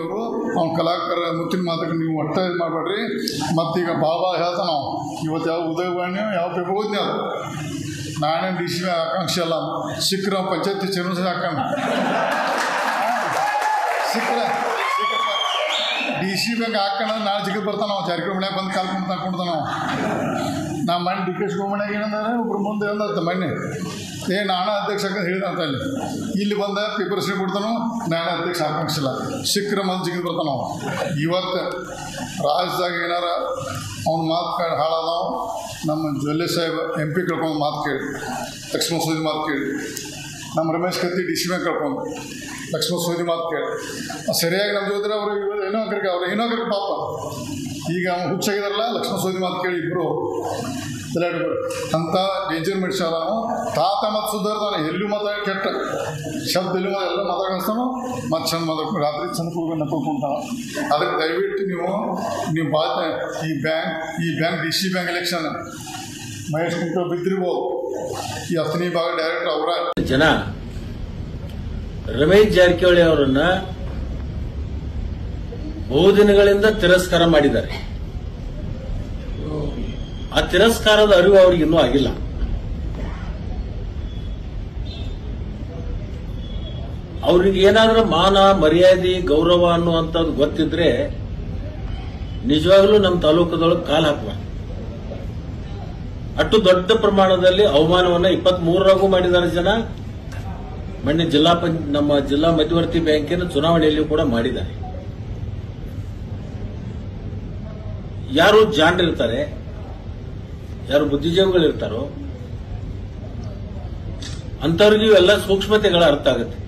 ಅವರು ಅವ್ನ ಕಲಾಕಾರ ಮುತ್ತಿನ ಮಾತಕ್ಕೆ ನೀವು ಒಟ್ಟ ಇದು ಮಾಡಬೇಡ್ರಿ. ಮತ್ತೀಗ ಬಾಬಾ ಹೇಳ್ತಾನ ನಾವು ಇವತ್ತು ಯಾವ ಉದಯವಾಣಿ ಯಾವ ಪೇಪರ್ ಓದ್ನಿ ಅದು ನಾನೇ DC ಆಕಾಂಕ್ಷೆ ಅಲ್ಲ ಸಿಕ್ಕರ ಪಂಚಾಯತಿ ಚೇರ್ಮನ್ ಹಾಕೋಣ ಸಿಕ್ಕರ DC ಬ್ಯಾಂಕ್ ಹಾಕೋಣ ನಾಳೆ ಜಿಗಿದು ಬರ್ತಾನೆ ನಾವು ಜಾರಕಿಹೊಳಿ ಮನ್ಯಾಗ ಬಂದು ಕಾಲ್ಕೊಂಡು ತಗೊಂಡ್ತಾನ ನಾವು ನಾ ಮಣ್ಣು DK ಶಿವಮಣ್ಯಾಗ ಏನಂದ್ರೆ ಒಬ್ರು ಮುಂದೆ ಹೇಳ್ದ ಮಣ್ಣೆ ನಾನು ಅಧ್ಯಕ್ಷ ಅಂತ ಹೇಳಿದಂತ ಇಲ್ಲಿ ಬಂದ ಪೇಪರ್ಸ್ ಕೊಡ್ತಾನು ನಾನು ಅಧ್ಯಕ್ಷ ಆಕಾಂಕ್ಷಿಲ್ಲ ಸಿಕ್ಕರ ಮಂದಿ ಜಿಗಿದು ಬರ್ತಾನ ನಾವು. ಇವತ್ತು ರಾಜ್ಯದಾಗ ಏನಾರ ಅವ್ನ ಮಾತು ಕೇಳಿ ಹಾಳಾದವು ನಮ್ಮ ಜೊಲ್ಲೆ ಸಾಹೇಬ್ MP ಕಳ್ಕೊಂಡು ಮಾತು ಕೇಳಿ ಲಕ್ಷ್ಮಣ ಸೋದಿ ಮಾತು ಕೇಳಿ ನಮ್ಮ ರಮೇಶ್ ಕತ್ತಿ DC ಬ್ಯಾಂಕ್ ಕಳ್ಕೊಂಡು ಲಕ್ಷ್ಮಣ ಸೋದಿ ಮಾತು ಕೇಳಿ ಸರಿಯಾಗಿ ನಮ್ಮ ಜೊತೆ ಅವರು ಏನೋ ಹಾಕರಿಗೆ ಪಾಪ ಈಗ ಹುಚ್ಚಾಗಿದಾರಲ್ಲ ಲಕ್ಷ್ಮಣ ಸೋದಿ ಮಾತು ಕೇಳಿ ಇಬ್ಬರು ತಲೆಯಾಡ್ಬಾರ್ದು ಅಂಥ ಡೇಂಜರ್ ಮೆಡಿಸಿನ್ ನಾವು ತಾತ ಮತ್ತು ಸುಧಾರ್ತಾನೆ ಎಲ್ಲೂ ಮಾತಾಡಿ ಕೆಟ್ಟ ಶಬ್ದ ಎಲ್ಲೂ ಎಲ್ಲ ಮಾತಾಡಿಸ್ತಾನೋ ಮತ್ತು ಚಂದ ಮಾತಾಡ್ಕೊಂಡು ರಾತ್ರಿ ಚಂದ ಕೂಗ ನಕ್ಕೊಳ್ತಾವ. ಅದಕ್ಕೆ ದಯವಿಟ್ಟು ನೀವು ಈ bank DC bank election Mahesh ಕುಂಟು ಬಿದ್ದಿರ್ಬೋದು ಈ ಹತ್ತನೇ ಭಾಗ ಡೈರೆಕ್ಟರ್ ಅವರ ಜನ ರಮೇಶ್ ಜಾರಕಿಹೊಳಿ ಅವರನ್ನ ಬಹುದಿನಗಳಿಂದ ತಿರಸ್ಕಾರ ಮಾಡಿದ್ದಾರೆ. ಆ ತಿರಸ್ಕಾರದ ಅರಿವು ಅವ್ರಿಗೆ ಇನ್ನೂ ಆಗಿಲ್ಲ. ಅವ್ರಿಗೆ ಏನಾದ್ರೂ ಮಾನ ಮರ್ಯಾದೆ ಗೌರವ ಅನ್ನುವಂಥದ್ದು ಗೊತ್ತಿದ್ರೆ ನಿಜವಾಗ್ಲೂ ನಮ್ಮ ತಾಲೂಕದೊಳಗೆ ಕಾಲು ಹಾಕುವ. ಅಷ್ಟು ದೊಡ್ಡ ಪ್ರಮಾಣದಲ್ಲಿ ಅವಮಾನವನ್ನ 23ರಾಗೂ ಮಾಡಿದ್ದಾರೆ ಜನ. ಮೊನ್ನೆ ನಮ್ಮ ಜಿಲ್ಲಾ ಮಧ್ಯವರ್ತಿ ಬ್ಯಾಂಕಿನ ಚುನಾವಣೆಯಲ್ಲಿಯೂ ಕೂಡ ಮಾಡಿದ್ದಾರೆ. ಯಾರು ಜಾಣರಿರ್ತಾರೆ, ಯಾರು ಬುದ್ಧಿಜೀವಿಗಳಿರ್ತಾರೋ ಅಂಥವ್ರಿಗೂ ಎಲ್ಲ ಸೂಕ್ಷ್ಮತೆಗಳ ಅರ್ಥ ಆಗುತ್ತೆ.